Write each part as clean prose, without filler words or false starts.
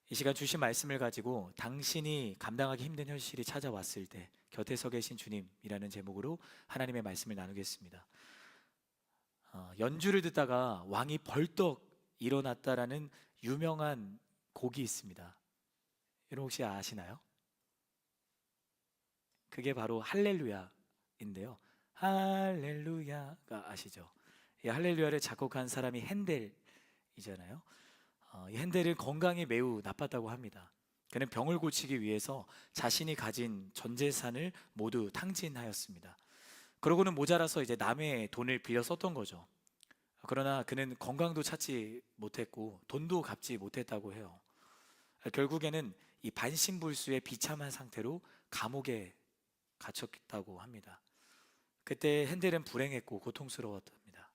이 시간 주신 말씀을 가지고 당신이 감당하기 힘든 현실이 찾아왔을 때 곁에 서 계신 주님이라는 제목으로 하나님의 말씀을 나누겠습니다. 연주를 듣다가 왕이 벌떡 일어났다라는 유명한 곡이 있습니다. 여러분 혹시 아시나요? 그게 바로 할렐루야인데요. 할렐루야가 아시죠? 이 할렐루야를 작곡한 사람이 핸델이잖아요. 이 핸델은 건강이 매우 나빴다고 합니다. 그는 병을 고치기 위해서 자신이 가진 전 재산을 모두 탕진하였습니다. 그러고는 모자라서 이제 남의 돈을 빌려 썼던 거죠. 그러나 그는 건강도 찾지 못했고 돈도 갚지 못했다고 해요. 결국에는 이 반신불수의 비참한 상태로 감옥에 갇혔다고 합니다. 그때 핸델은 불행했고 고통스러웠답니다.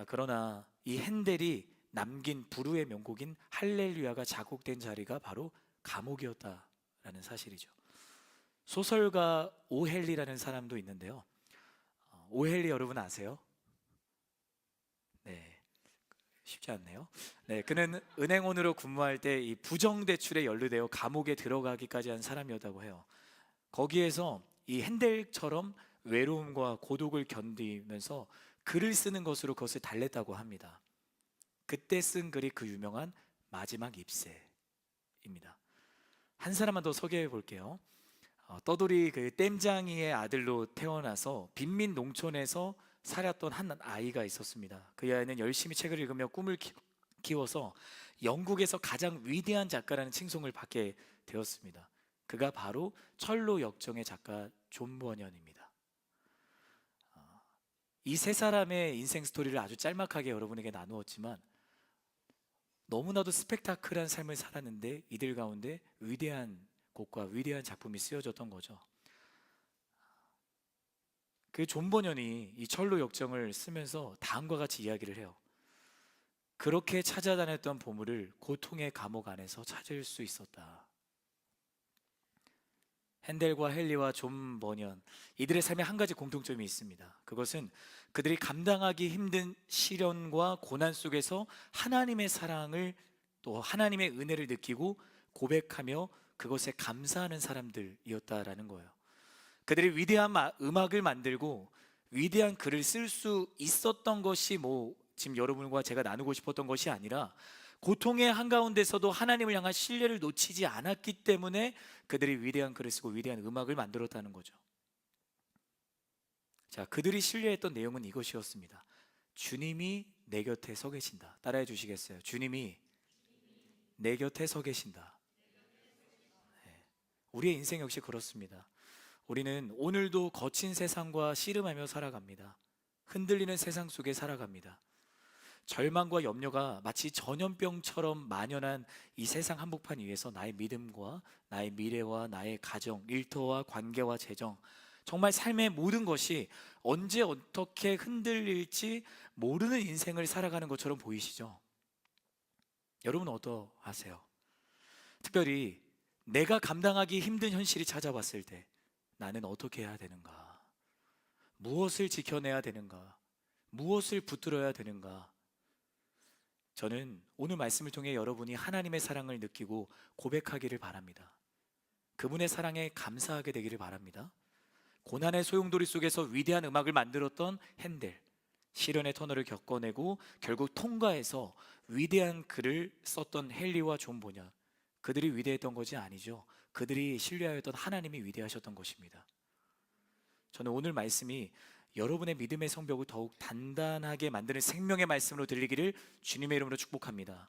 그러나 이 핸델이 남긴 불후의 명곡인 할렐루야가 작곡된 자리가 바로 감옥이었다라는 사실이죠. 소설가 오헬리라는 사람도 있는데요. 오헬리 여러분 아세요? 네, 쉽지 않네요. 네, 그는 은행원으로 근무할 때 이 부정대출에 연루되어 감옥에 들어가기까지 한 사람이었다고 해요. 거기에서 이 핸델처럼 외로움과 고독을 견디면서 글을 쓰는 것으로 그것을 달랬다고 합니다. 그때 쓴 글이 그 유명한 마지막 잎새입니다. 한 사람만 더 소개해 볼게요. 떠돌이 그 땜장이의 아들로 태어나서 빈민 농촌에서 살았던 한 아이가 있었습니다. 그 아이는 열심히 책을 읽으며 꿈을 키워서 영국에서 가장 위대한 작가라는 칭송을 받게 되었습니다. 그가 바로 철로 역정의 작가 존 버년입니다. 이 세 사람의 인생 스토리를 아주 짤막하게 여러분에게 나누었지만 너무나도 스펙타클한 삶을 살았는데 이들 가운데 위대한 곡과 위대한 작품이 쓰여졌던 거죠. 그 존 버년이 이 철로 역정을 쓰면서 다음과 같이 이야기를 해요. 그렇게 찾아다녔던 보물을 고통의 감옥 안에서 찾을 수 있었다. 핸델과 헨리와 존 버년, 이들의 삶에 한 가지 공통점이 있습니다. 그것은 그들이 감당하기 힘든 시련과 고난 속에서 하나님의 사랑을 또 하나님의 은혜를 느끼고 고백하며 그것에 감사하는 사람들이었다라는 거예요. 그들이 위대한 음악을 만들고 위대한 글을 쓸 수 있었던 것이 지금 여러분과 제가 나누고 싶었던 것이 아니라 고통의 한가운데서도 하나님을 향한 신뢰를 놓치지 않았기 때문에 그들이 위대한 글을 쓰고 위대한 음악을 만들었다는 거죠. 자, 그들이 신뢰했던 내용은 이것이었습니다. 주님이 내 곁에 서 계신다. 따라해 주시겠어요? 주님이 내 곁에 서 계신다. 네. 우리의 인생 역시 그렇습니다. 우리는 오늘도 거친 세상과 씨름하며 살아갑니다. 흔들리는 세상 속에 살아갑니다. 절망과 염려가 마치 전염병처럼 만연한 이 세상 한복판 위에서 나의 믿음과 나의 미래와 나의 가정, 일터와 관계와 재정, 정말 삶의 모든 것이 언제 어떻게 흔들릴지 모르는 인생을 살아가는 것처럼 보이시죠? 여러분 어떠하세요? 특별히 내가 감당하기 힘든 현실이 찾아왔을 때 나는 어떻게 해야 되는가? 무엇을 지켜내야 되는가? 무엇을 붙들어야 되는가? 저는 오늘 말씀을 통해 여러분이 하나님의 사랑을 느끼고 고백하기를 바랍니다. 그분의 사랑에 감사하게 되기를 바랍니다. 고난의 소용돌이 속에서 위대한 음악을 만들었던 핸델, 시련의 터널을 겪어내고 결국 통과해서 위대한 글을 썼던 헨리와 존 보냐, 그들이 위대했던 것이 아니죠. 그들이 신뢰하였던 하나님이 위대하셨던 것입니다. 저는 오늘 말씀이 여러분의 믿음의 성벽을 더욱 단단하게 만드는 생명의 말씀으로 들리기를 주님의 이름으로 축복합니다.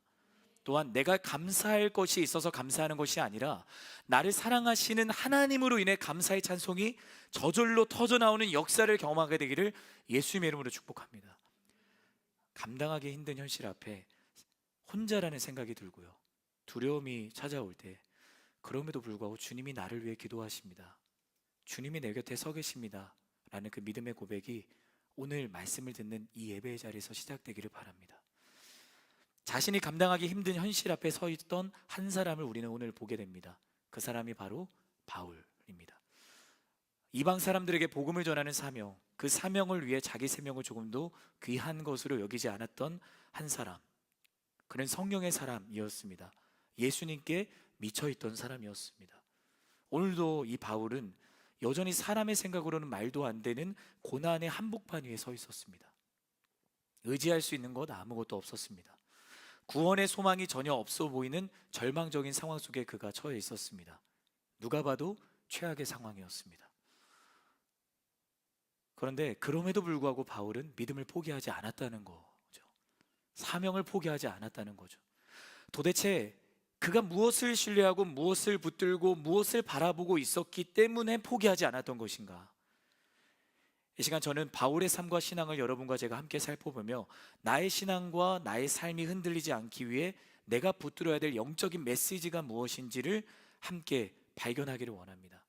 또한 내가 감사할 것이 있어서 감사하는 것이 아니라 나를 사랑하시는 하나님으로 인해 감사의 찬송이 저절로 터져나오는 역사를 경험하게 되기를 예수님의 이름으로 축복합니다. 감당하기 힘든 현실 앞에 혼자라는 생각이 들고요, 두려움이 찾아올 때 그럼에도 불구하고 주님이 나를 위해 기도하십니다. 주님이 내 곁에 서 계십니다 라는 그 믿음의 고백이 오늘 말씀을 듣는 이 예배의 자리에서 시작되기를 바랍니다. 자신이 감당하기 힘든 현실 앞에 서 있던 한 사람을 우리는 오늘 보게 됩니다. 그 사람이 바로 바울입니다. 이방 사람들에게 복음을 전하는 사명, 그 사명을 위해 자기 생명을 조금도 귀한 것으로 여기지 않았던 한 사람, 그는 성령의 사람이었습니다. 예수님께 미쳐 있던 사람이었습니다. 오늘도 이 바울은 여전히 사람의 생각으로는 말도 안 되는 고난의 한복판 위에 서 있었습니다. 의지할 수 있는 것 아무것도 없었습니다. 구원의 소망이 전혀 없어 보이는 절망적인 상황 속에 그가 처해 있었습니다. 누가 봐도 최악의 상황이었습니다. 그런데 그럼에도 불구하고 바울은 믿음을 포기하지 않았다는 거죠. 사명을 포기하지 않았다는 거죠. 도대체 그가 무엇을 신뢰하고 무엇을 붙들고 무엇을 바라보고 있었기 때문에 포기하지 않았던 것인가? 이 시간 저는 바울의 삶과 신앙을 여러분과 제가 함께 살펴보며 나의 신앙과 나의 삶이 흔들리지 않기 위해 내가 붙들어야 될 영적인 메시지가 무엇인지를 함께 발견하기를 원합니다.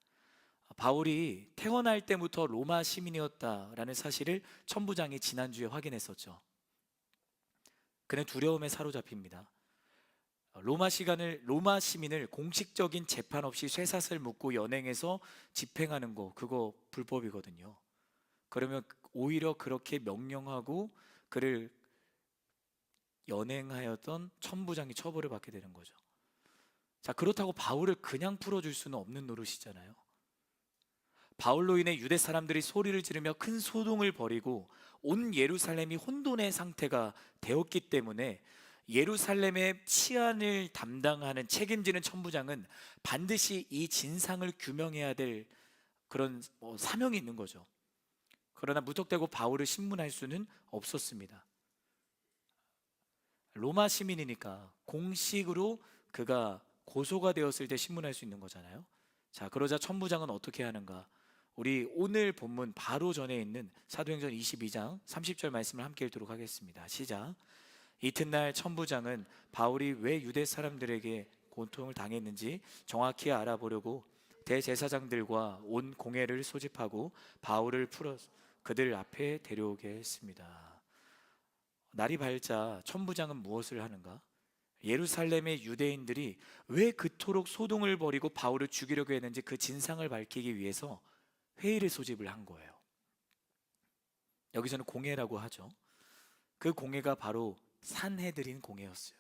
바울이 태어날 때부터 로마 시민이었다라는 사실을 천부장이 지난주에 확인했었죠. 그는 두려움에 사로잡힙니다. 로마 시민을 공식적인 재판 없이 쇠사슬 묶고 연행해서 집행하는 거, 그거 불법이거든요. 그러면 오히려 그렇게 명령하고 그를 연행하였던 천부장이 처벌을 받게 되는 거죠. 자, 그렇다고 바울을 그냥 풀어줄 수는 없는 노릇이잖아요. 바울로 인해 유대 사람들이 소리를 지르며 큰 소동을 벌이고 온 예루살렘이 혼돈의 상태가 되었기 때문에 예루살렘의 치안을 담당하는 책임지는 천부장은 반드시 이 진상을 규명해야 될 그런 사명이 있는 거죠. 그러나 무턱대고 바울을 신문할 수는 없었습니다. 로마 시민이니까 공식으로 그가 고소가 되었을 때 신문할 수 있는 거잖아요. 자, 그러자 천부장은 어떻게 하는가? 우리 오늘 본문 바로 전에 있는 사도행전 22장 30절 말씀을 함께 읽도록 하겠습니다. 시작. 이튿날 천부장은 바울이 왜 유대 사람들에게 고통을 당했는지 정확히 알아보려고 대제사장들과 온 공회를 소집하고 바울을 풀어 그들 앞에 데려오게 했습니다. 날이 밝자 천부장은 무엇을 하는가? 예루살렘의 유대인들이 왜 그토록 소동을 벌이고 바울을 죽이려고 했는지 그 진상을 밝히기 위해서 회의를 소집을 한 거예요. 여기서는 공회라고 하죠. 그 공회가 바로 산헤드린 공회였어요.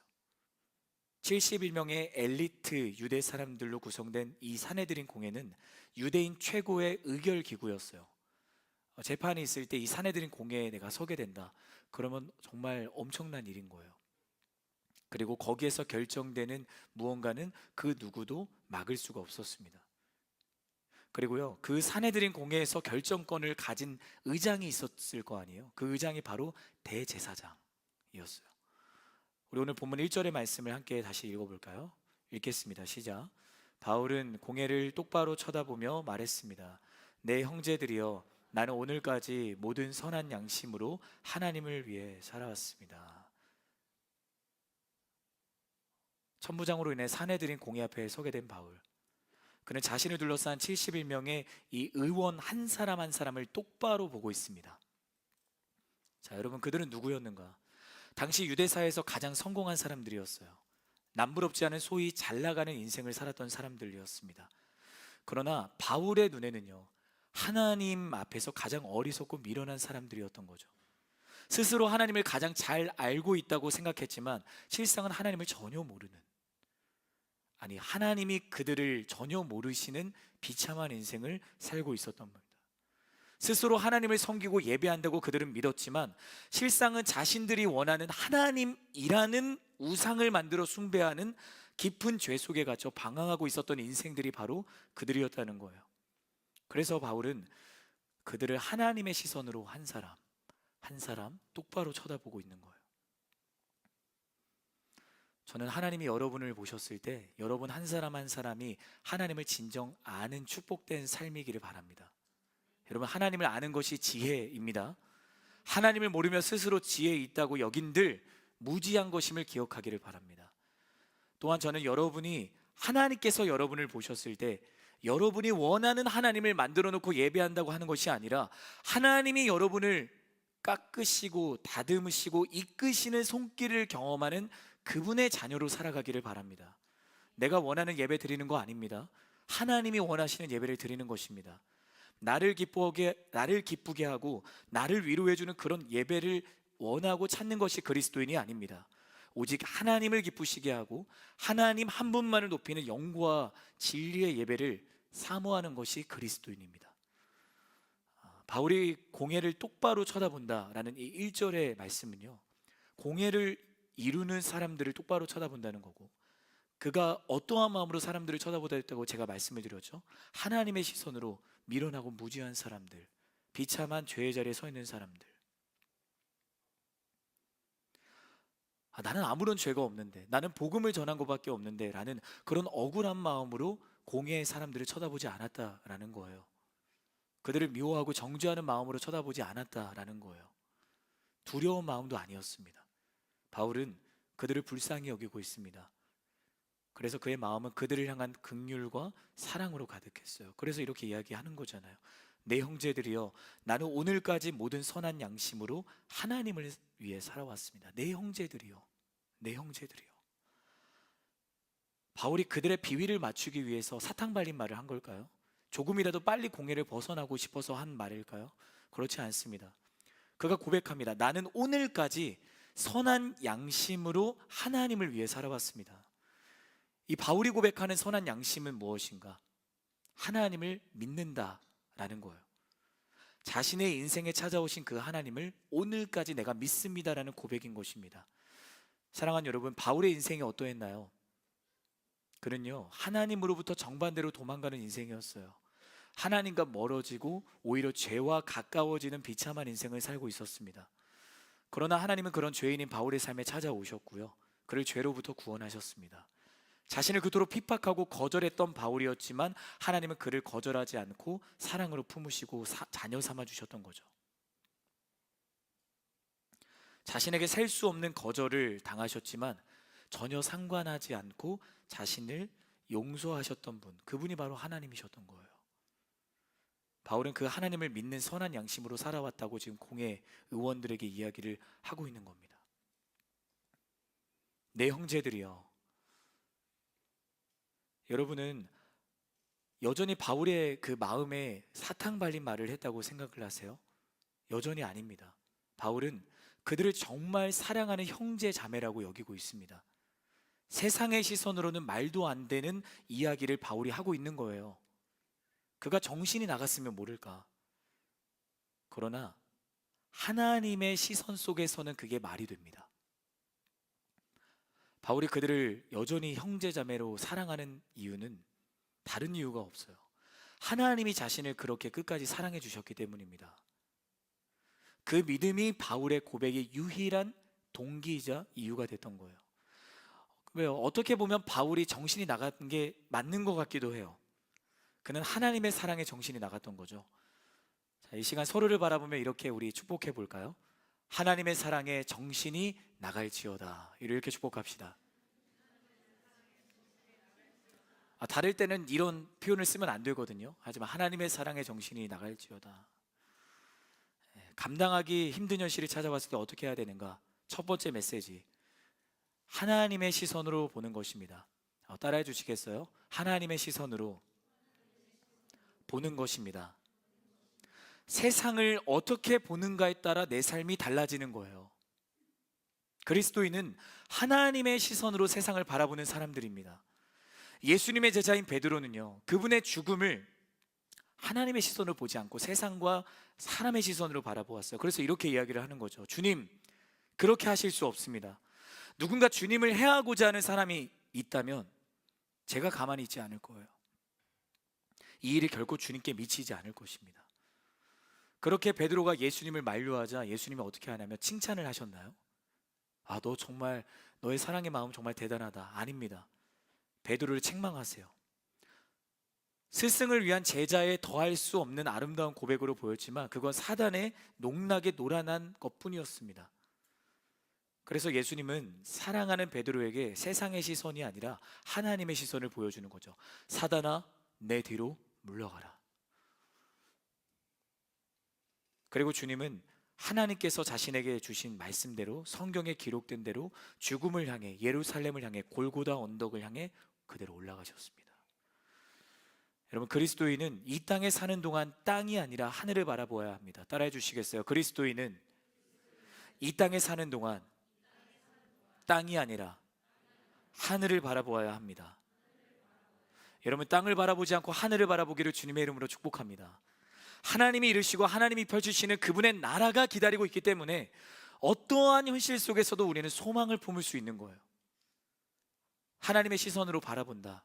71명의 엘리트 유대 사람들로 구성된 이 산헤드린 공회는 유대인 최고의 의결 기구였어요. 재판이 있을 때 이 산헤드린 공회에 내가 서게 된다. 그러면 정말 엄청난 일인 거예요. 그리고 거기에서 결정되는 무언가는 그 누구도 막을 수가 없었습니다. 그리고요, 그 산헤드린 공회에서 결정권을 가진 의장이 있었을 거 아니에요. 그 의장이 바로 대제사장이었어요. 우리 오늘 본문 1절의 말씀을 함께 다시 읽어볼까요? 읽겠습니다. 시작. 바울은 공회를 똑바로 쳐다보며 말했습니다. 내 형제들이여, 나는 오늘까지 모든 선한 양심으로 하나님을 위해 살아왔습니다. 천부장으로 인해 산헤드린 공회 앞에 서게 된 바울, 그는 자신을 둘러싼 71명의 이 의원 한 사람 한 사람을 똑바로 보고 있습니다. 자, 여러분, 그들은 누구였는가? 당시 유대사에서 가장 성공한 사람들이었어요. 남부럽지 않은 소위 잘 나가는 인생을 살았던 사람들이었습니다. 그러나 바울의 눈에는요, 하나님 앞에서 가장 어리석고 미련한 사람들이었던 거죠. 스스로 하나님을 가장 잘 알고 있다고 생각했지만 실상은 하나님을 전혀 모르는, 아니 하나님이 그들을 전혀 모르시는 비참한 인생을 살고 있었던 겁니다. 스스로 하나님을 섬기고 예배한다고 그들은 믿었지만 실상은 자신들이 원하는 하나님이라는 우상을 만들어 숭배하는 깊은 죄 속에 갇혀 방황하고 있었던 인생들이 바로 그들이었다는 거예요. 그래서 바울은 그들을 하나님의 시선으로 한 사람 한 사람 똑바로 쳐다보고 있는 거예요. 저는 하나님이 여러분을 보셨을 때 여러분 한 사람 한 사람이 하나님을 진정 아는 축복된 삶이기를 바랍니다. 여러분, 하나님을 아는 것이 지혜입니다. 하나님을 모르며 스스로 지혜 있다고 여긴들 무지한 것임을 기억하기를 바랍니다. 또한 저는 여러분이 하나님께서 여러분을 보셨을 때 여러분이 원하는 하나님을 만들어 놓고 예배한다고 하는 것이 아니라 하나님이 여러분을 깎으시고 다듬으시고 이끄시는 손길을 경험하는 그분의 자녀로 살아가기를 바랍니다. 내가 원하는 예배 드리는 거 아닙니다. 하나님이 원하시는 예배를 드리는 것입니다. 나를 기쁘게 하고 나를 위로해 주는 그런 예배를 원하고 찾는 것이 그리스도인이 아닙니다. 오직 하나님을 기쁘시게 하고 하나님 한 분만을 높이는 영과 진리의 예배를 사모하는 것이 그리스도인입니다. 바울이 공회를 똑바로 쳐다본다라는 이 1절의 말씀은요, 공회를 이루는 사람들을 똑바로 쳐다본다는 거고, 그가 어떠한 마음으로 사람들을 쳐다보다 했다고 제가 말씀을 드렸죠. 하나님의 시선으로 미련하고 무지한 사람들, 비참한 죄의 자리에 서 있는 사람들. 나는 아무런 죄가 없는데, 나는 복음을 전한 것밖에 없는데 라는 그런 억울한 마음으로 공회의 사람들을 쳐다보지 않았다라는 거예요. 그들을 미워하고 정죄하는 마음으로 쳐다보지 않았다라는 거예요. 두려운 마음도 아니었습니다. 바울은 그들을 불쌍히 여기고 있습니다. 그래서 그의 마음은 그들을 향한 긍휼과 사랑으로 가득했어요. 그래서 이렇게 이야기하는 거잖아요. 내 형제들이여, 나는 오늘까지 모든 선한 양심으로 하나님을 위해 살아왔습니다. 내 형제들이여, 내 형제들이여. 바울이 그들의 비위를 맞추기 위해서 사탕 발린 말을 한 걸까요? 조금이라도 빨리 공회를 벗어나고 싶어서 한 말일까요? 그렇지 않습니다. 그가 고백합니다. 나는 오늘까지 선한 양심으로 하나님을 위해 살아왔습니다. 이 바울이 고백하는 선한 양심은 무엇인가? 하나님을 믿는다라는 거예요. 자신의 인생에 찾아오신 그 하나님을 오늘까지 내가 믿습니다라는 고백인 것입니다. 사랑하는 여러분, 바울의 인생이 어떠했나요? 그는요, 하나님으로부터 정반대로 도망가는 인생이었어요. 하나님과 멀어지고 오히려 죄와 가까워지는 비참한 인생을 살고 있었습니다. 그러나 하나님은 그런 죄인인 바울의 삶에 찾아오셨고요, 그를 죄로부터 구원하셨습니다. 자신을 그토록 핍박하고 거절했던 바울이었지만 하나님은 그를 거절하지 않고 사랑으로 품으시고 자녀 삼아 주셨던 거죠. 자신에게 셀 수 없는 거절을 당하셨지만 전혀 상관하지 않고 자신을 용서하셨던 분, 그분이 바로 하나님이셨던 거예요. 바울은 그 하나님을 믿는 선한 양심으로 살아왔다고 지금 공회 의원들에게 이야기를 하고 있는 겁니다. 내 형제들이여, 여러분은 여전히 바울의 그 마음에 사탕 발린 말을 했다고 생각을 하세요? 여전히 아닙니다. 바울은 그들을 정말 사랑하는 형제 자매라고 여기고 있습니다. 세상의 시선으로는 말도 안 되는 이야기를 바울이 하고 있는 거예요. 그가 정신이 나갔으면 모를까. 그러나 하나님의 시선 속에서는 그게 말이 됩니다. 바울이 그들을 여전히 형제자매로 사랑하는 이유는 다른 이유가 없어요. 하나님이 자신을 그렇게 끝까지 사랑해 주셨기 때문입니다. 그 믿음이 바울의 고백의 유일한 동기이자 이유가 됐던 거예요. 왜요? 어떻게 보면 바울이 정신이 나간 게 맞는 것 같기도 해요. 그는 하나님의 사랑에 정신이 나갔던 거죠. 자, 이 시간 서로를 바라보며 이렇게 우리 축복해 볼까요? 하나님의 사랑에 정신이 나갈지어다. 이렇게 축복합시다. 다를 때는 이런 표현을 쓰면 안 되거든요. 하지만 하나님의 사랑에 정신이 나갈지어다. 감당하기 힘든 현실이 찾아왔을 때 어떻게 해야 되는가? 첫 번째 메시지, 하나님의 시선으로 보는 것입니다. 따라해 주시겠어요? 하나님의 시선으로 보는 것입니다. 세상을 어떻게 보는가에 따라 내 삶이 달라지는 거예요. 그리스도인은 하나님의 시선으로 세상을 바라보는 사람들입니다. 예수님의 제자인 베드로는요, 그분의 죽음을 하나님의 시선으로 보지 않고 세상과 사람의 시선으로 바라보았어요. 그래서 이렇게 이야기를 하는 거죠. 주님, 그렇게 하실 수 없습니다. 누군가 주님을 해하고자 하는 사람이 있다면 제가 가만히 있지 않을 거예요. 이 일이 결코 주님께 미치지 않을 것입니다. 그렇게 베드로가 예수님을 만류하자 예수님이 어떻게 하냐면 칭찬을 하셨나요? 너 정말 너의 사랑의 마음 정말 대단하다. 아닙니다. 베드로를 책망하세요. 스승을 위한 제자에 더할 수 없는 아름다운 고백으로 보였지만 그건 사단의 농락에 노란한 것뿐이었습니다. 그래서 예수님은 사랑하는 베드로에게 세상의 시선이 아니라 하나님의 시선을 보여주는 거죠. 사단아, 내 뒤로 물러가라. 그리고 주님은 하나님께서 자신에게 주신 말씀대로, 성경에 기록된 대로 죽음을 향해, 예루살렘을 향해, 골고다 언덕을 향해 그대로 올라가셨습니다. 여러분, 그리스도인은 이 땅에 사는 동안 땅이 아니라 하늘을 바라보아야 합니다. 따라해 주시겠어요? 그리스도인은 이 땅에 사는 동안 땅이 아니라 하늘을 바라보아야 합니다. 여러분, 땅을 바라보지 않고 하늘을 바라보기를 주님의 이름으로 축복합니다. 하나님이 이루시고 하나님이 펼치시는 그분의 나라가 기다리고 있기 때문에 어떠한 현실 속에서도 우리는 소망을 품을 수 있는 거예요. 하나님의 시선으로 바라본다.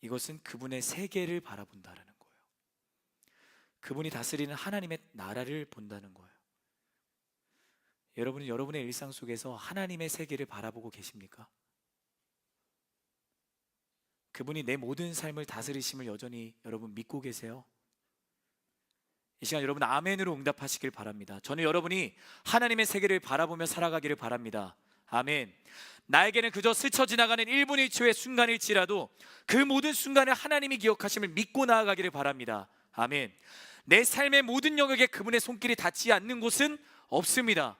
이것은 그분의 세계를 바라본다라는 거예요. 그분이 다스리는 하나님의 나라를 본다는 거예요. 여러분은 여러분의 일상 속에서 하나님의 세계를 바라보고 계십니까? 그분이 내 모든 삶을 다스리심을 여전히 여러분 믿고 계세요? 이 시간 여러분 아멘으로 응답하시길 바랍니다. 저는 여러분이 하나님의 세계를 바라보며 살아가기를 바랍니다. 아멘. 나에게는 그저 스쳐 지나가는 1분 1초의 순간일지라도 그 모든 순간을 하나님이 기억하심을 믿고 나아가기를 바랍니다. 아멘. 내 삶의 모든 영역에 그분의 손길이 닿지 않는 곳은 없습니다.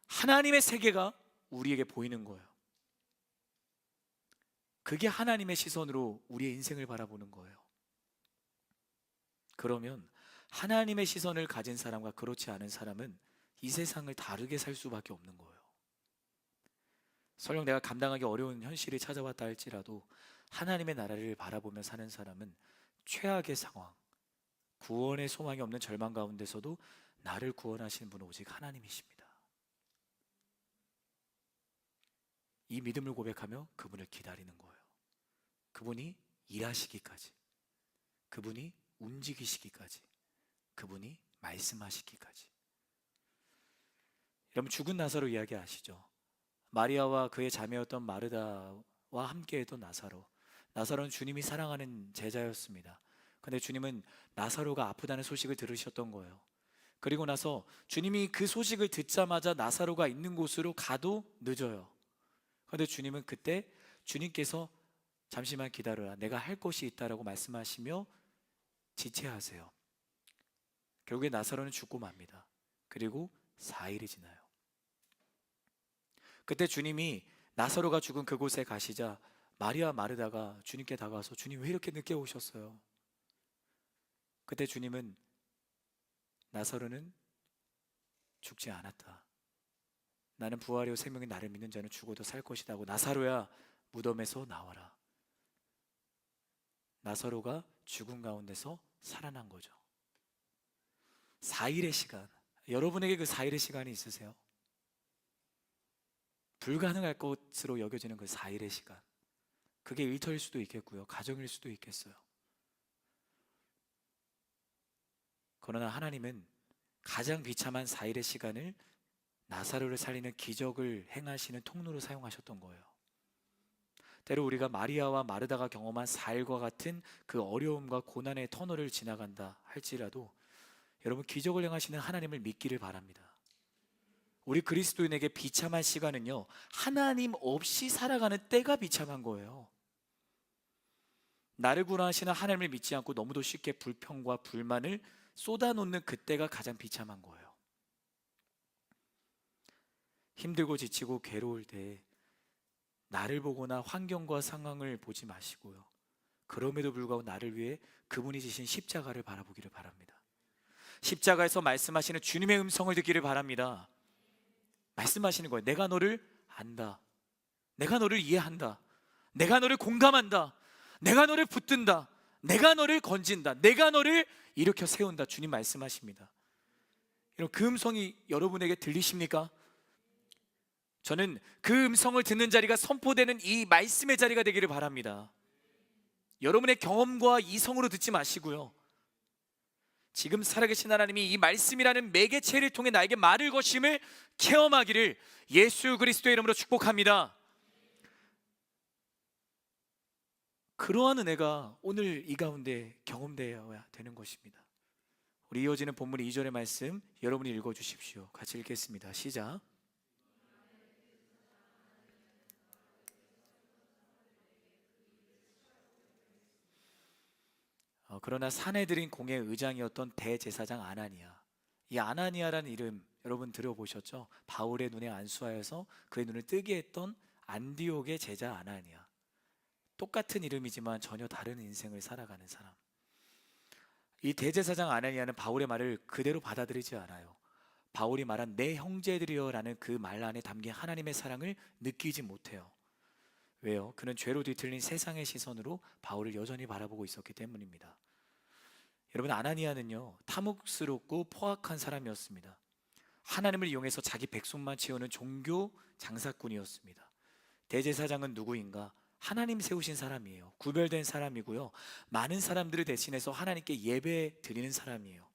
하나님의 세계가 우리에게 보이는 거예요. 그게 하나님의 시선으로 우리의 인생을 바라보는 거예요. 그러면 하나님의 시선을 가진 사람과 그렇지 않은 사람은 이 세상을 다르게 살 수밖에 없는 거예요. 설령 내가 감당하기 어려운 현실이 찾아왔다 할지라도 하나님의 나라를 바라보며 사는 사람은 최악의 상황, 구원의 소망이 없는 절망 가운데서도 나를 구원하시는 분은 오직 하나님이십니다. 이 믿음을 고백하며 그분을 기다리는 거예요. 그분이 일하시기까지, 그분이 움직이시기까지, 그분이 말씀하시기까지. 여러분, 죽은 나사로 이야기 아시죠? 마리아와 그의 자매였던 마르다와 함께했던 나사로. 나사로는 주님이 사랑하는 제자였습니다. 근데 주님은 나사로가 아프다는 소식을 들으셨던 거예요. 그리고 나서 주님이 그 소식을 듣자마자 나사로가 있는 곳으로 가도 늦어요. 그런데 주님은 그때 주님께서 잠시만 기다려라, 내가 할 것이 있다라고 말씀하시며 지체하세요. 결국에 나사로는 죽고 맙니다. 그리고 4일이 지나요. 그때 주님이 나사로가 죽은 그곳에 가시자 마리아 마르다가 주님께 다가와서 주님 왜 이렇게 늦게 오셨어요? 그때 주님은 나사로는 죽지 않았다. 나는 부활이요 생명이 나를 믿는 자는 죽어도 살 것이다 하고 나사로야 무덤에서 나와라. 나사로가 죽은 가운데서 살아난 거죠. 4일의 시간, 여러분에게 그 4일의 시간이 있으세요? 불가능할 것으로 여겨지는 그 4일의 시간, 그게 일터일 수도 있겠고요, 가정일 수도 있겠어요. 그러나 하나님은 가장 비참한 4일의 시간을 나사로를 살리는 기적을 행하시는 통로로 사용하셨던 거예요. 때로 우리가 마리아와 마르다가 경험한 4일과 같은 그 어려움과 고난의 터널을 지나간다 할지라도 여러분, 기적을 행하시는 하나님을 믿기를 바랍니다. 우리 그리스도인에게 비참한 시간은요, 하나님 없이 살아가는 때가 비참한 거예요. 나를 구원하시는 하나님을 믿지 않고 너무도 쉽게 불평과 불만을 쏟아놓는 그때가 가장 비참한 거예요. 힘들고 지치고 괴로울 때 나를 보거나 환경과 상황을 보지 마시고요, 그럼에도 불구하고 나를 위해 그분이 지신 십자가를 바라보기를 바랍니다. 십자가에서 말씀하시는 주님의 음성을 듣기를 바랍니다. 말씀하시는 거예요. 내가 너를 안다, 내가 너를 이해한다, 내가 너를 공감한다, 내가 너를 붙든다, 내가 너를 건진다, 내가 너를 일으켜 세운다. 주님 말씀하십니다. 여러분, 그 음성이 여러분에게 들리십니까? 저는 그 음성을 듣는 자리가 선포되는 이 말씀의 자리가 되기를 바랍니다. 여러분의 경험과 이성으로 듣지 마시고요, 지금 살아계신 하나님이 이 말씀이라는 매개체를 통해 나에게 말을 거심을 체험하기를 예수 그리스도의 이름으로 축복합니다. 그러한 은혜가 오늘 이 가운데 경험되어야 되는 것입니다. 우리 이어지는 본문 2절의 말씀 여러분이 읽어주십시오. 같이 읽겠습니다. 시작. 그러나 사내들인 공의 의장이었던 대제사장 아나니아, 이 아나니아라는 이름 여러분 들어보셨죠? 바울의 눈에 안수하여서 그의 눈을 뜨게 했던 안디옥의 제자 아나니아. 똑같은 이름이지만 전혀 다른 인생을 살아가는 사람. 이 대제사장 아나니아는 바울의 말을 그대로 받아들이지 않아요. 바울이 말한 내 형제들이여라는 그 말 안에 담긴 하나님의 사랑을 느끼지 못해요. 왜요? 그는 죄로 뒤틀린 세상의 시선으로 바울을 여전히 바라보고 있었기 때문입니다. 여러분, 아나니아는요, 탐욕스럽고 포악한 사람이었습니다. 하나님을 이용해서 자기 백성만 채우는 종교 장사꾼이었습니다. 대제사장은 누구인가? 하나님 세우신 사람이에요. 구별된 사람이고요, 많은 사람들을 대신해서 하나님께 예배 드리는 사람이에요.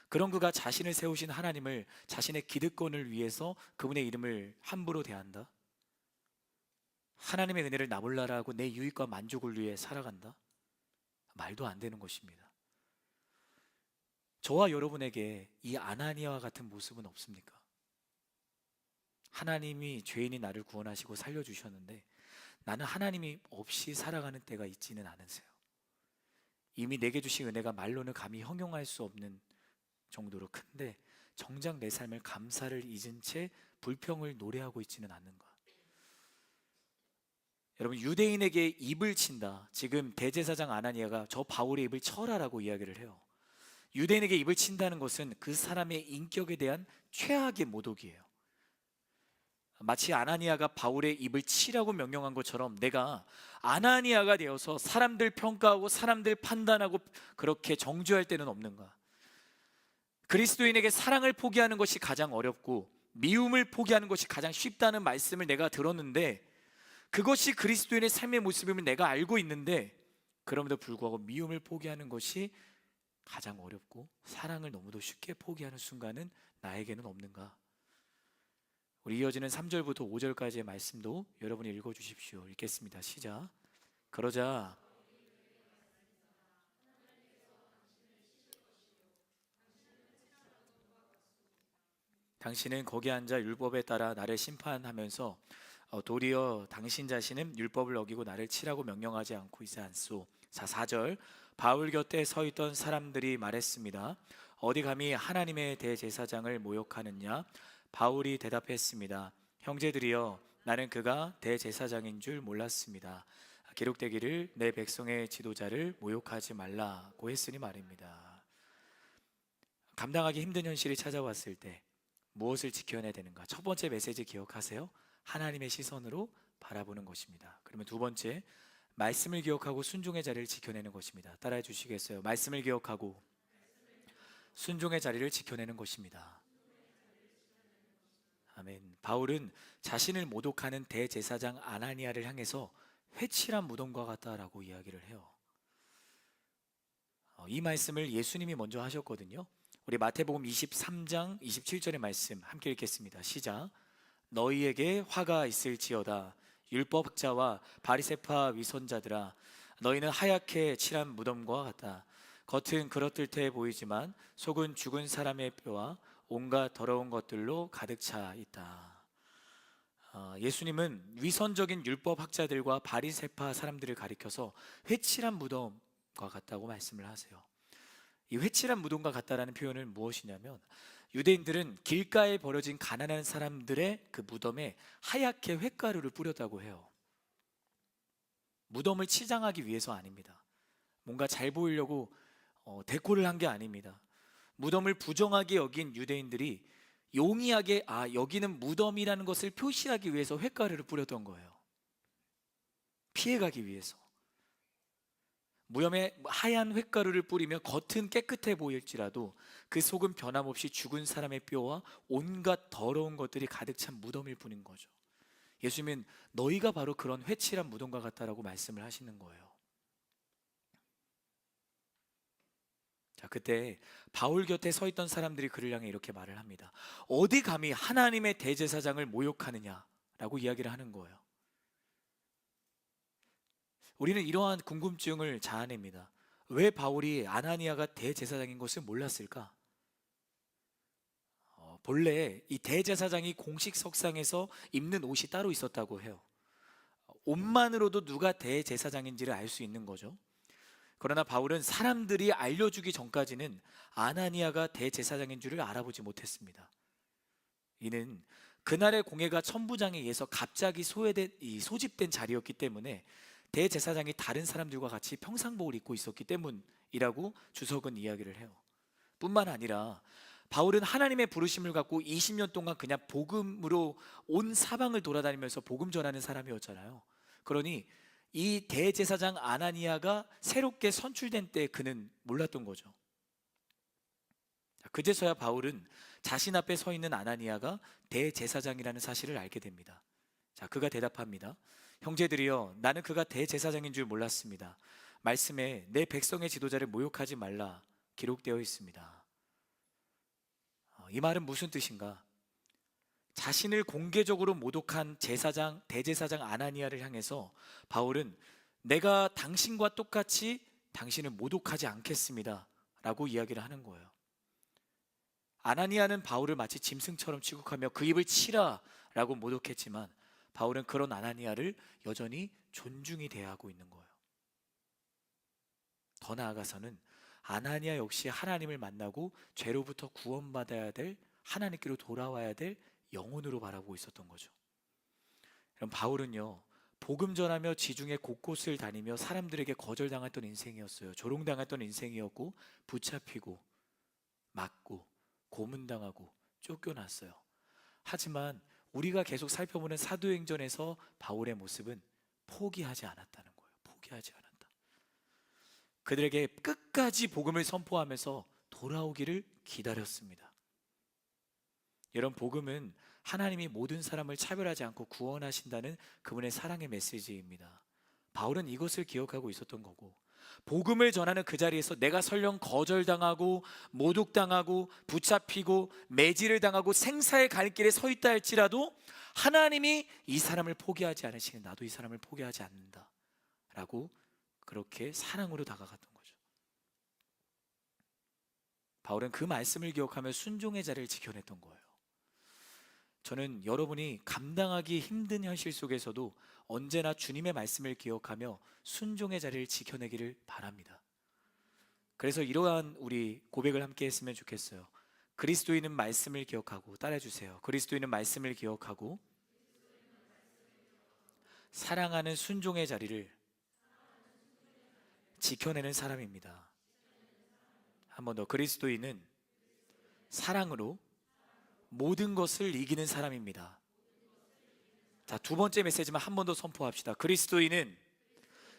그런 그가 자신을 세우신 하나님을 자신의 기득권을 위해서 그분의 이름을 함부로 대한다? 하나님의 은혜를 나몰라라고 내 유익과 만족을 위해 살아간다? 말도 안 되는 것입니다. 저와 여러분에게 이 아나니아와 같은 모습은 없습니까? 하나님이 죄인인 나를 구원하시고 살려주셨는데 나는 하나님이 없이 살아가는 때가 있지는 않으세요. 이미 내게 주신 은혜가 말로는 감히 형용할 수 없는 정도로 큰데 정작 내 삶을 감사를 잊은 채 불평을 노래하고 있지는 않는가? 여러분, 유대인에게 입을 친다. 지금 대제사장 아나니아가 저 바울의 입을 쳐라라고 이야기를 해요. 유대인에게 입을 친다는 것은 그 사람의 인격에 대한 최악의 모독이에요. 마치 아나니아가 바울의 입을 치라고 명령한 것처럼 내가 아나니아가 되어서 사람들 평가하고 사람들 판단하고 그렇게 정죄할 때는 없는가? 그리스도인에게 사랑을 포기하는 것이 가장 어렵고 미움을 포기하는 것이 가장 쉽다는 말씀을 내가 들었는데, 그것이 그리스도인의 삶의 모습임을 내가 알고 있는데 그럼에도 불구하고 미움을 포기하는 것이 가장 어렵고 사랑을 너무도 쉽게 포기하는 순간은 나에게는 없는가? 우리 이어지는 3절부터 5절까지의 말씀도 여러분이 읽어주십시오. 읽겠습니다. 시작. 그러자 당신은 거기 앉아 율법에 따라 나를 심판하면서 도리어 당신 자신은 율법을 어기고 나를 치라고 명령하지 않고 있지 않소. 자, 4절. 바울 곁에 서 있던 사람들이 말했습니다. 어디 감히 하나님의 대제사장을 모욕하느냐? 바울이 대답했습니다. 형제들이여, 나는 그가 대제사장인 줄 몰랐습니다. 기록되기를 내 백성의 지도자를 모욕하지 말라고 했으니 말입니다. 감당하기 힘든 현실이 찾아왔을 때 무엇을 지켜내야 되는가? 첫 번째 메시지 기억하세요. 하나님의 시선으로 바라보는 것입니다. 그러면 두 번째, 말씀을 기억하고 순종의 자리를 지켜내는 것입니다. 따라해 주시겠어요? 말씀을 기억하고 순종의 자리를 지켜내는 것입니다. 아멘. 바울은 자신을 모독하는 대제사장 아나니아를 향해서 회칠한 무덤과 같다라고 이야기를 해요. 이 말씀을 예수님이 먼저 하셨거든요. 우리 마태복음 23장 27절의 말씀 함께 읽겠습니다. 시작. 너희에게 화가 있을지어다. 율법학자와 바리새파 위선자들아, 너희는 하얗게 칠한 무덤과 같다. 겉은 그렇듯해 보이지만 속은 죽은 사람의 뼈와 온갖 더러운 것들로 가득 차 있다. 예수님은 위선적인 율법학자들과 바리새파 사람들을 가리켜서 회칠한 무덤과 같다고 말씀을 하세요. 이 회칠한 무덤과 같다라는 표현은 무엇이냐면, 유대인들은 길가에 버려진 가난한 사람들의 그 무덤에 하얗게 횟가루를 뿌렸다고 해요. 무덤을 치장하기 위해서 아닙니다. 뭔가 잘 보이려고 데코를 한 게 아닙니다. 무덤을 부정하게 여긴 유대인들이 용이하게 여기는 무덤이라는 것을 표시하기 위해서 횟가루를 뿌렸던 거예요. 피해가기 위해서. 무덤에 하얀 횟가루를 뿌리면 겉은 깨끗해 보일지라도 그 속은 변함없이 죽은 사람의 뼈와 온갖 더러운 것들이 가득 찬 무덤일 뿐인 거죠. 예수님은 너희가 바로 그런 회칠한 무덤과 같다라고 말씀을 하시는 거예요. 자, 그때 바울 곁에 서 있던 사람들이 그를 향해 이렇게 말을 합니다. 어디 감히 하나님의 대제사장을 모욕하느냐라고 이야기를 하는 거예요. 우리는 이러한 궁금증을 자아냅니다. 왜 바울이 아나니아가 대제사장인 것을 몰랐을까? 본래 이 대제사장이 공식 석상에서 입는 옷이 따로 있었다고 해요. 옷만으로도 누가 대제사장인지를 알 수 있는 거죠. 그러나 바울은 사람들이 알려주기 전까지는 아나니아가 대제사장인 줄을 알아보지 못했습니다. 이는 그날의 공회가 천부장에 의해서 갑자기 소집된 자리였기 때문에 대제사장이 다른 사람들과 같이 평상복을 입고 있었기 때문이라고 주석은 이야기를 해요. 뿐만 아니라 바울은 하나님의 부르심을 갖고 20년 동안 그냥 복음으로 온 사방을 돌아다니면서 복음 전하는 사람이었잖아요. 그러니 이 대제사장 아나니아가 새롭게 선출된 때 그는 몰랐던 거죠. 그제서야 바울은 자신 앞에 서 있는 아나니아가 대제사장이라는 사실을 알게 됩니다. 자, 그가 대답합니다. 형제들이여, 나는 그가 대제사장인 줄 몰랐습니다. 말씀에 내 백성의 지도자를 모욕하지 말라 기록되어 있습니다. 이 말은 무슨 뜻인가? 자신을 공개적으로 모독한 대제사장 아나니아를 향해서 바울은 내가 당신과 똑같이 당신을 모독하지 않겠습니다 라고 이야기를 하는 거예요. 아나니아는 바울을 마치 짐승처럼 취급하며 그 입을 치라 라고 모독했지만 바울은 그런 아나니아를 여전히 존중히 대하고 있는 거예요. 더 나아가서는 아나니아 역시 하나님을 만나고 죄로부터 구원받아야 될, 하나님께로 돌아와야 될 영혼으로 바라보고 있었던 거죠. 그럼 바울은요, 복음 전하며 지중해 곳곳을 다니며 사람들에게 거절당했던 인생이었어요. 조롱당했던 인생이었고, 붙잡히고 맞고 고문당하고 쫓겨났어요. 하지만 우리가 계속 살펴보는 사도행전에서 바울의 모습은 포기하지 않았다는 거예요. 포기하지 않았다. 그들에게 끝까지 복음을 선포하면서 돌아오기를 기다렸습니다. 여러분, 복음은 하나님이 모든 사람을 차별하지 않고 구원하신다는 그분의 사랑의 메시지입니다. 바울은 이것을 기억하고 있었던 거고, 복음을 전하는 그 자리에서 내가 설령 거절당하고 모독당하고 붙잡히고 매질을 당하고 생사의 갈 길에 서 있다 할지라도 하나님이 이 사람을 포기하지 않으시니 나도 이 사람을 포기하지 않는다 라고 그렇게 사랑으로 다가갔던 거죠. 바울은 그 말씀을 기억하며 순종의 자리를 지켜냈던 거예요. 저는 여러분이 감당하기 힘든 현실 속에서도 언제나 주님의 말씀을 기억하며 순종의 자리를 지켜내기를 바랍니다. 그래서 이러한 우리 고백을 함께 했으면 좋겠어요. 그리스도인은 말씀을 기억하고, 따라해주세요. 그리스도인은 말씀을 기억하고 사랑하는 순종의 자리를 지켜내는 사람입니다. 한 번 더. 그리스도인은 사랑으로 모든 것을 이기는 사람입니다. 자, 두 번째 메시지만 한 번 더 선포합시다. 그리스도인은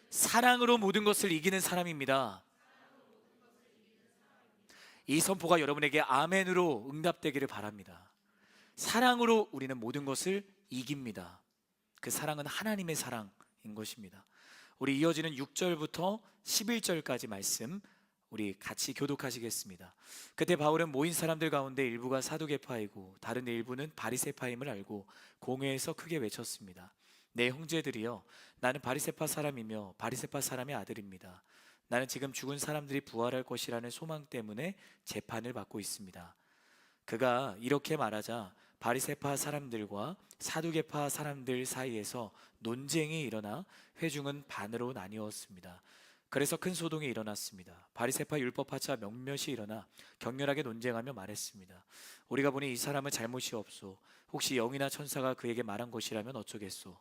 사랑으로 모든 것을 이기는 사람입니다. 이 선포가 여러분에게 아멘으로 응답되기를 바랍니다. 사랑으로 우리는 모든 것을 이깁니다. 그 사랑은 하나님의 사랑인 것입니다. 우리 이어지는 6절부터 11절까지 말씀 우리 같이 교독하시겠습니다. 그때 바울은 모인 사람들 가운데 일부가 사두개파이고 다른 일부는 바리새파임을 알고 공회에서 크게 외쳤습니다. 내 형제들이여, 나는 바리새파 사람이며 바리새파 사람의 아들입니다. 나는 지금 죽은 사람들이 부활할 것이라는 소망 때문에 재판을 받고 있습니다. 그가 이렇게 말하자 바리새파 사람들과 사두개파 사람들 사이에서 논쟁이 일어나 회중은 반으로 나뉘었습니다. 그래서 큰 소동이 일어났습니다. 바리새파 율법학자 몇몇이 일어나 격렬하게 논쟁하며 말했습니다. 우리가 보니 이 사람은 잘못이 없소. 혹시 영이나 천사가 그에게 말한 것이라면 어쩌겠소.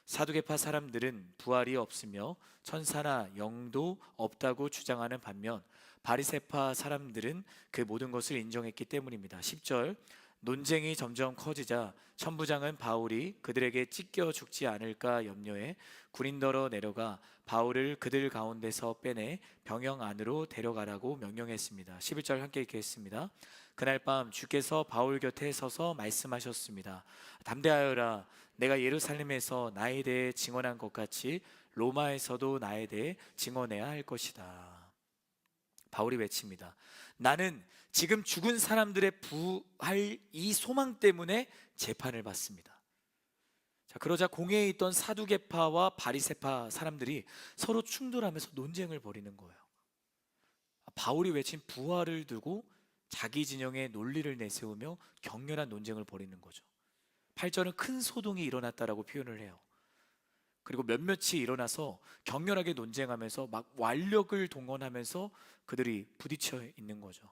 사두개파 사람들은 부활이 없으며 천사나 영도 없다고 주장하는 반면 바리새파 사람들은 그 모든 것을 인정했기 때문입니다. 10절. 논쟁이 점점 커지자 천부장은 바울이 그들에게 찢겨 죽지 않을까 염려해 군인더러 내려가 바울을 그들 가운데서 빼내 병영 안으로 데려가라고 명령했습니다. 11절 함께 읽겠습니다. 그날 밤 주께서 바울 곁에 서서 말씀하셨습니다. 담대하여라. 내가 예루살렘에서 나에 대해 증언한 것 같이 로마에서도 나에 대해 증언해야 할 것이다. 바울이 외칩니다. 나는 지금 죽은 사람들의 부활 이 소망 때문에 재판을 받습니다. 자, 그러자 공회에 있던 사두개파와 바리새파 사람들이 서로 충돌하면서 논쟁을 벌이는 거예요. 바울이 외친 부활을 두고 자기 진영의 논리를 내세우며 격렬한 논쟁을 벌이는 거죠. 8절은 큰 소동이 일어났다라고 표현을 해요. 그리고 몇몇이 일어나서 격렬하게 논쟁하면서 막 완력을 동원하면서 그들이 부딪혀 있는 거죠.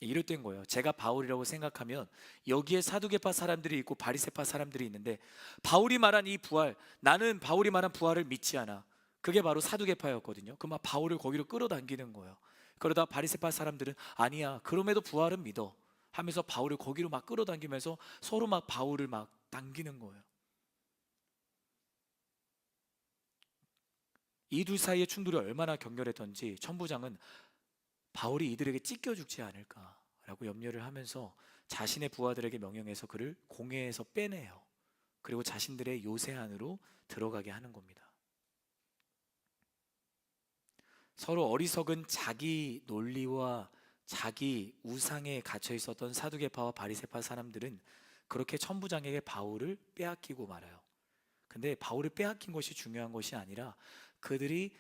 이럴 때인 거예요. 제가 바울이라고 생각하면 여기에 사두개파 사람들이 있고 바리새파 사람들이 있는데 바울이 말한 이 부활, 나는 바울이 말한 부활을 믿지 않아. 그게 바로 사두개파였거든요. 그럼 바울을 거기로 끌어당기는 거예요. 그러다 바리새파 사람들은 아니야, 그럼에도 부활은 믿어 하면서 바울을 거기로 막 끌어당기면서 서로 막 바울을 막 당기는 거예요. 이 둘 사이의 충돌이 얼마나 격렬했던지 천부장은 바울이 이들에게 찢겨 죽지 않을까라고 염려를 하면서 자신의 부하들에게 명령해서 그를 공회에서 빼내요. 그리고 자신들의 요새 안으로 들어가게 하는 겁니다. 서로 어리석은 자기 논리와 자기 우상에 갇혀 있었던 사두개파와 바리새파 사람들은 그렇게 천부장에게 바울을 빼앗기고 말아요. 근데 바울을 빼앗긴 것이 중요한 것이 아니라 그들이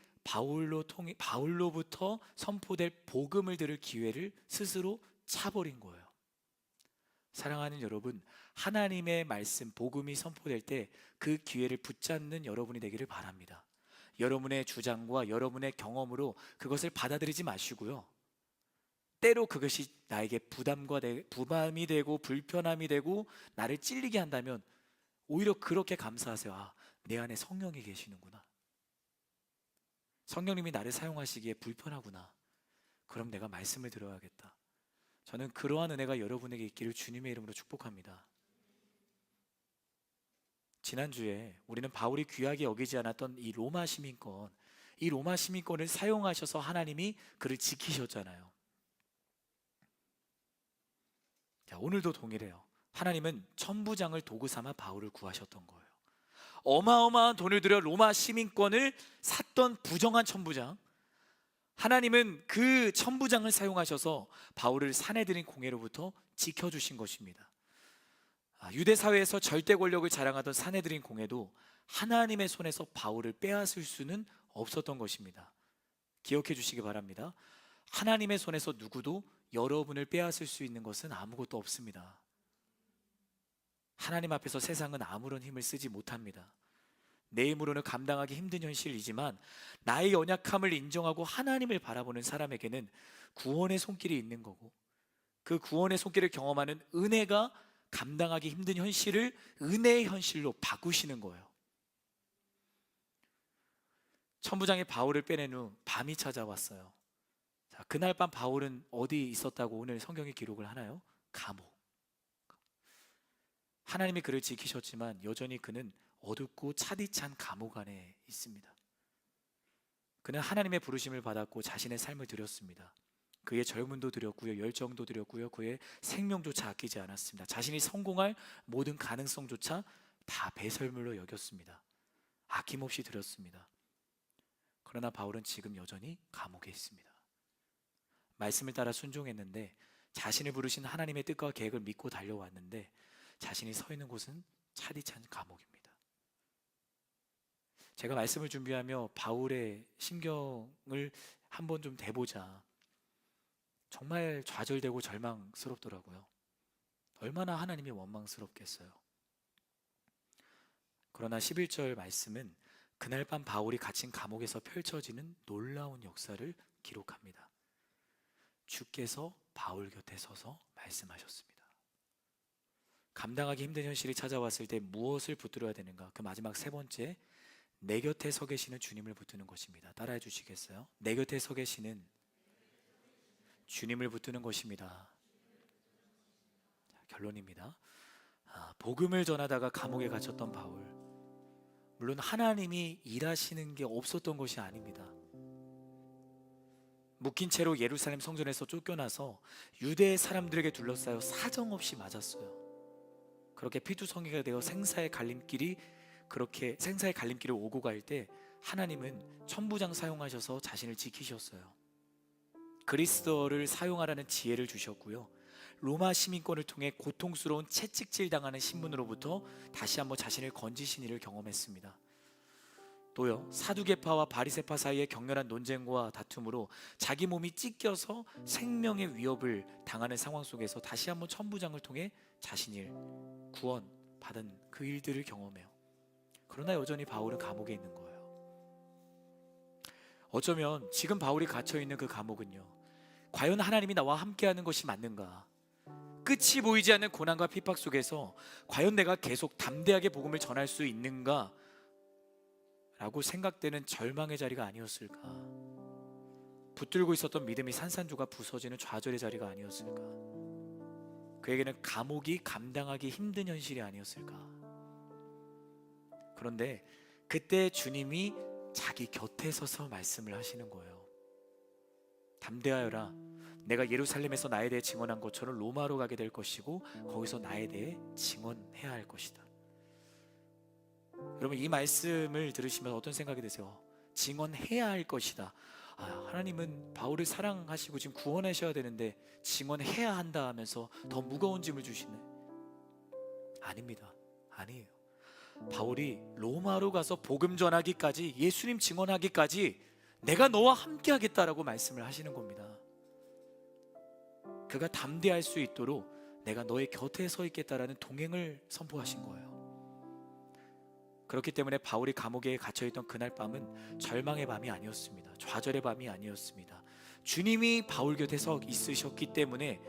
바울로부터 선포될 복음을 들을 기회를 스스로 차버린 거예요. 사랑하는 여러분, 하나님의 말씀, 복음이 선포될 때 그 기회를 붙잡는 여러분이 되기를 바랍니다. 여러분의 주장과 여러분의 경험으로 그것을 받아들이지 마시고요. 때로 그것이 나에게 부담이 되고 불편함이 되고 나를 찔리게 한다면 오히려 그렇게 감사하세요. 아, 내 안에 성령이 계시는구나. 성령님이 나를 사용하시기에 불편하구나. 그럼 내가 말씀을 들어야겠다. 저는 그러한 은혜가 여러분에게 있기를 주님의 이름으로 축복합니다. 지난주에 우리는 바울이 귀하게 여기지 않았던 이 로마 시민권을 사용하셔서 하나님이 그를 지키셨잖아요. 자, 오늘도 동일해요. 하나님은 천부장을 도구 삼아 바울을 구하셨던 거예요. 어마어마한 돈을 들여 로마 시민권을 샀던 부정한 천부장, 하나님은 그 천부장을 사용하셔서 바울을 사내들인 공회로부터 지켜주신 것입니다. 유대 사회에서 절대 권력을 자랑하던 사내들인 공회도 하나님의 손에서 바울을 빼앗을 수는 없었던 것입니다. 기억해 주시기 바랍니다. 하나님의 손에서 누구도 여러분을 빼앗을 수 있는 것은 아무것도 없습니다. 하나님 앞에서 세상은 아무런 힘을 쓰지 못합니다. 내 힘으로는 감당하기 힘든 현실이지만 나의 연약함을 인정하고 하나님을 바라보는 사람에게는 구원의 손길이 있는 거고, 그 구원의 손길을 경험하는 은혜가 감당하기 힘든 현실을 은혜의 현실로 바꾸시는 거예요. 천부장이 바울을 빼낸 후 밤이 찾아왔어요. 자, 그날 밤 바울은 어디 있었다고 오늘 성경이 기록을 하나요? 감옥. 하나님이 그를 지키셨지만 여전히 그는 어둡고 차디찬 감옥 안에 있습니다. 그는 하나님의 부르심을 받았고 자신의 삶을 드렸습니다. 그의 젊음도 드렸고요, 열정도 드렸고요, 그의 생명조차 아끼지 않았습니다. 자신이 성공할 모든 가능성조차 다 배설물로 여겼습니다. 아낌없이 드렸습니다. 그러나 바울은 지금 여전히 감옥에 있습니다. 말씀을 따라 순종했는데, 자신을 부르신 하나님의 뜻과 계획을 믿고 달려왔는데 자신이 서 있는 곳은 차디찬 감옥입니다. 제가 말씀을 준비하며 바울의 심경을 한번 좀 대보자, 정말 좌절되고 절망스럽더라고요. 얼마나 하나님이 원망스럽겠어요. 그러나 11절 말씀은 그날 밤 바울이 갇힌 감옥에서 펼쳐지는 놀라운 역사를 기록합니다. 주께서 바울 곁에 서서 말씀하셨습니다. 감당하기 힘든 현실이 찾아왔을 때 무엇을 붙들어야 되는가? 그 마지막 세 번째, 내 곁에 서 계시는 주님을 붙드는 것입니다. 따라해 주시겠어요? 내 곁에 서 계시는 주님을 붙드는 것입니다. 자, 결론입니다. 복음을 전하다가 감옥에 갇혔던 바울, 물론 하나님이 일하시는 게 없었던 것이 아닙니다. 묶인 채로 예루살렘 성전에서 쫓겨나서 유대 사람들에게 둘러싸여 사정없이 맞았어요. 그렇게 피투성이가 되어 생사의 갈림길을 오고 갈 때 하나님은 천부장 사용하셔서 자신을 지키셨어요. 그리스도를 사용하라는 지혜를 주셨고요, 로마 시민권을 통해 고통스러운 채찍질 당하는 신분으로부터 다시 한번 자신을 건지신 일을 경험했습니다. 또요, 사두개파와 바리새파 사이의 격렬한 논쟁과 다툼으로 자기 몸이 찢겨서 생명의 위협을 당하는 상황 속에서 다시 한번 천부장을 통해 자신을 구원받은 그 일들을 경험해요. 그러나 여전히 바울은 감옥에 있는 거예요. 어쩌면 지금 바울이 갇혀있는 그 감옥은요, 과연 하나님이 나와 함께하는 것이 맞는가? 끝이 보이지 않는 고난과 핍박 속에서 과연 내가 계속 담대하게 복음을 전할 수 있는가? 라고 생각되는 절망의 자리가 아니었을까? 붙들고 있었던 믿음이 산산조각 부서지는 좌절의 자리가 아니었을까? 그에게는 감옥이 감당하기 힘든 현실이 아니었을까? 그런데 그때 주님이 자기 곁에 서서 말씀을 하시는 거예요. 담대하여라. 내가 예루살렘에서 나에 대해 증언한 것처럼 로마로 가게 될 것이고 거기서 나에 대해 증언해야 할 것이다. 여러분, 이 말씀을 들으시면 어떤 생각이 드세요? 증언해야 할 것이다. 하나님은 바울을 사랑하시고 지금 구원하셔야 되는데 증언해야 한다 하면서 더 무거운 짐을 주시네. 아닙니다. 아니에요. 바울이 로마로 가서 복음 전하기까지, 예수님 증언하기까지 내가 너와 함께 하겠다라고 말씀을 하시는 겁니다. 그가 담대할 수 있도록 내가 너의 곁에 서 있겠다라는 동행을 선포하신 거예요. 그렇기 때문에 바울이 감옥에 갇혀있던 그날 밤은 절망의 밤이 아니었습니다. 좌절의 밤이 아니었습니다. 주님이 바울 곁에 서 있으셨기 때문에,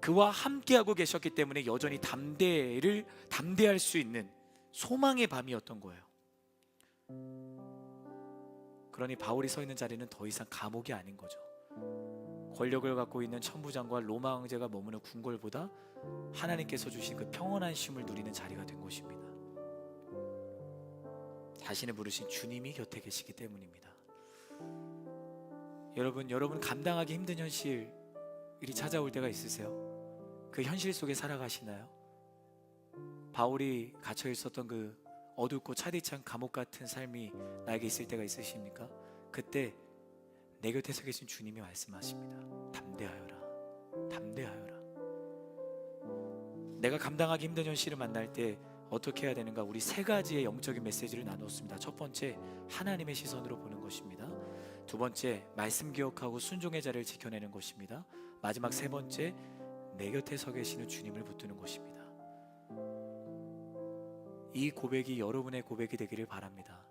그와 함께하고 계셨기 때문에 여전히 담대할 수 있는 소망의 밤이었던 거예요. 그러니 바울이 서 있는 자리는 더 이상 감옥이 아닌 거죠. 권력을 갖고 있는 천부장과 로마 황제가 머무는 궁궐보다 하나님께서 주신 그 평온한 쉼을 누리는 자리가 된 것입니다. 자신을 부르신 주님이 곁에 계시기 때문입니다. 여러분 감당하기 힘든 현실이 찾아올 때가 있으세요? 그 현실 속에 살아가시나요? 바울이 갇혀 있었던 그 어둡고 차디찬 감옥 같은 삶이 나에게 있을 때가 있으십니까? 그때 내 곁에 서 계신 주님이 말씀하십니다. 담대하여라. 담대하여라. 내가 감당하기 힘든 현실을 만날 때 어떻게 해야 되는가? 우리 세 가지의 영적인 메시지를 나눴습니다. 첫 번째, 하나님의 시선으로 보는 것입니다. 두 번째, 말씀 기억하고 순종의 자리를 지켜내는 것입니다. 마지막 세 번째, 내 곁에 서 계시는 주님을 붙드는 것입니다. 이 고백이 여러분의 고백이 되기를 바랍니다.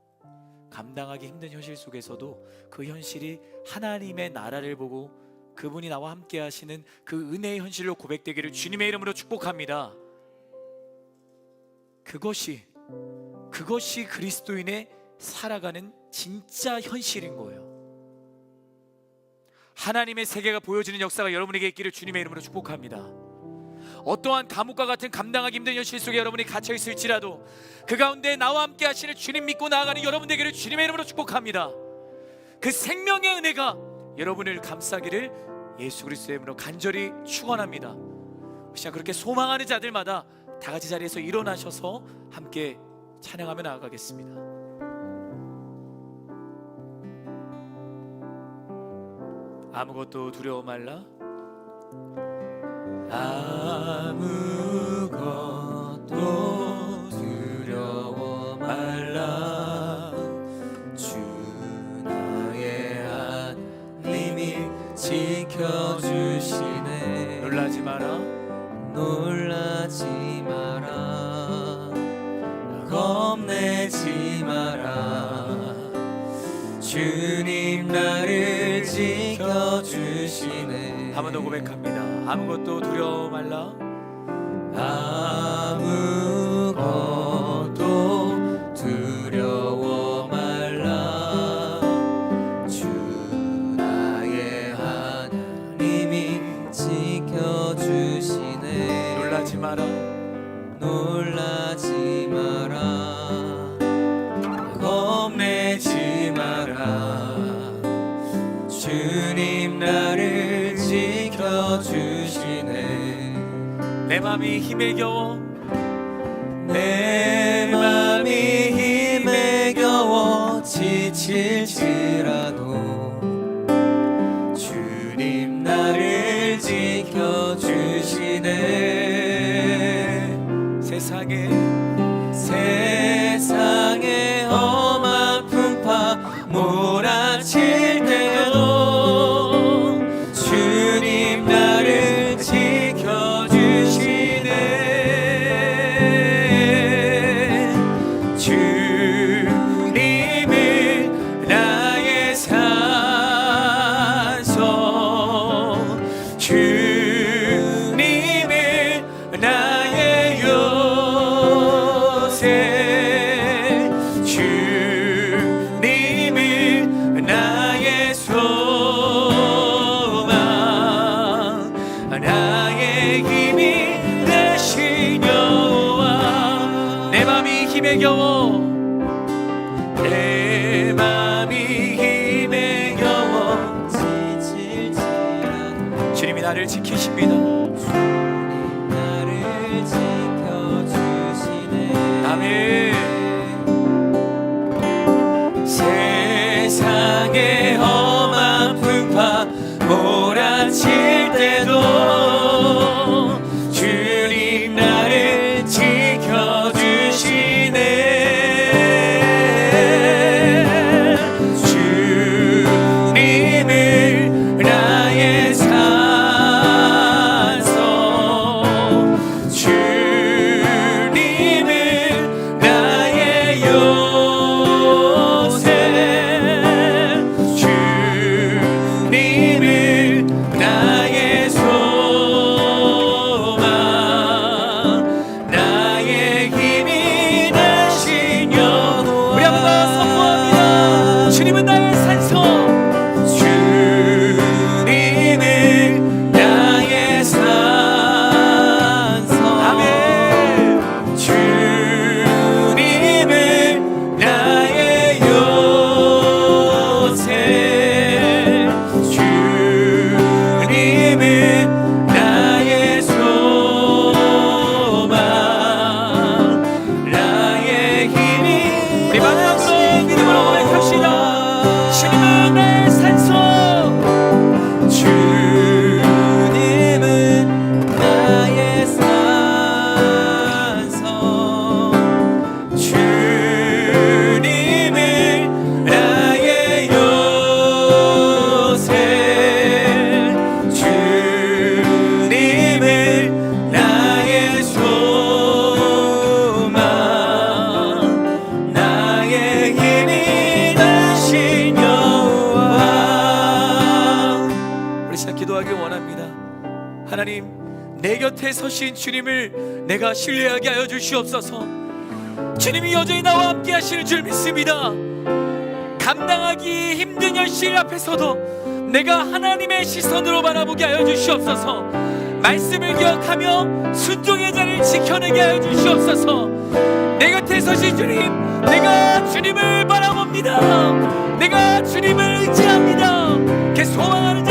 감당하기 힘든 현실 속에서도 그 현실이 하나님의 나라를 보고 그분이 나와 함께 하시는 그 은혜의 현실로 고백되기를 주님의 이름으로 축복합니다. 그것이 그리스도인의 살아가는 진짜 현실인 거예요. 하나님의 세계가 보여지는 역사가 여러분에게 있기를 주님의 이름으로 축복합니다. 어떠한 감옥과 같은 감당하기 힘든 현실 속에 여러분이 갇혀 있을지라도 그 가운데 나와 함께 하시는 주님 믿고 나아가는 여러분 되기를 주님의 이름으로 축복합니다. 그 생명의 은혜가 여러분을 감싸기를 예수 그리스도의 이름으로 간절히 축원합니다. 혹시 그렇게 소망하는 자들마다 다 같이 자리에서 일어나셔서 함께 찬양하며 나아가겠습니다. 아무것도 두려워 말라. 아무것도 두려워 말라. 주 나의 하나님이 지켜주시네. 놀라지 마라. 놀라지 마라. 겁내지 마라. 주님 나를 지켜주시네. 한 번 더 고백합니다. 아무것도 두려워 말라. 아무것도 두려워 말라. 주 나의 하나님이 지켜주시네. 놀라지 마라. 놀라지 마라. 겁내지 마라. 주님 나를 지켜주시네. 내 맘이 힘에 겨워, 내 맘이 힘에 겨워 지칠지라도 주님 나를 지켜주시네. 세상에 험한 풍파 몰아칠 때도 주님 나를 지켜주시네. 주님은 나의 힘에 겨워 내 맘이 힘에 겨워 지칠지라도 주님이 나를 지키십니다. 주님 나를 지켜주시네. 아멘. 세상의 험한 풍파 몰아칠 때도 주님 나를 지켜주시네. 주님을 나의 산성, 주님을 나의 요새, 주님을 나의 소망, 나의 힘이 되신 영원. 우리 한번 더 선포합니다. 주님은 나의 산성, 주님을 나의 산성. 아멘. 주님을 나의 요새, 주님을 나의 소망, 나의 힘이. 우리 마음으로 믿음으로 고백합시다. 주님은 나의 산성, 주님은 나의 산성, 주님을 나의 요새, 주님을 나의 소망, 나의 힘이 되신 여호와. 우리 시작 기도하길 원합니다. 하나님, 내 곁에 서신 주님을 내가 신뢰하게 하여 주시옵소서. 주님이 여전히 나와 함께 하시는 줄 믿습니다. 감당하기 힘든 현실 앞에서도 내가 하나님의 시선으로 바라보게 하여 주시옵소서. 말씀을 기억하며 순종의 자를 지켜내게 하여 주시옵소서. 내 곁에 서신 주님, 내가 주님을 바라봅니다. 내가 주님을 의지합니다. 그 소망하는 자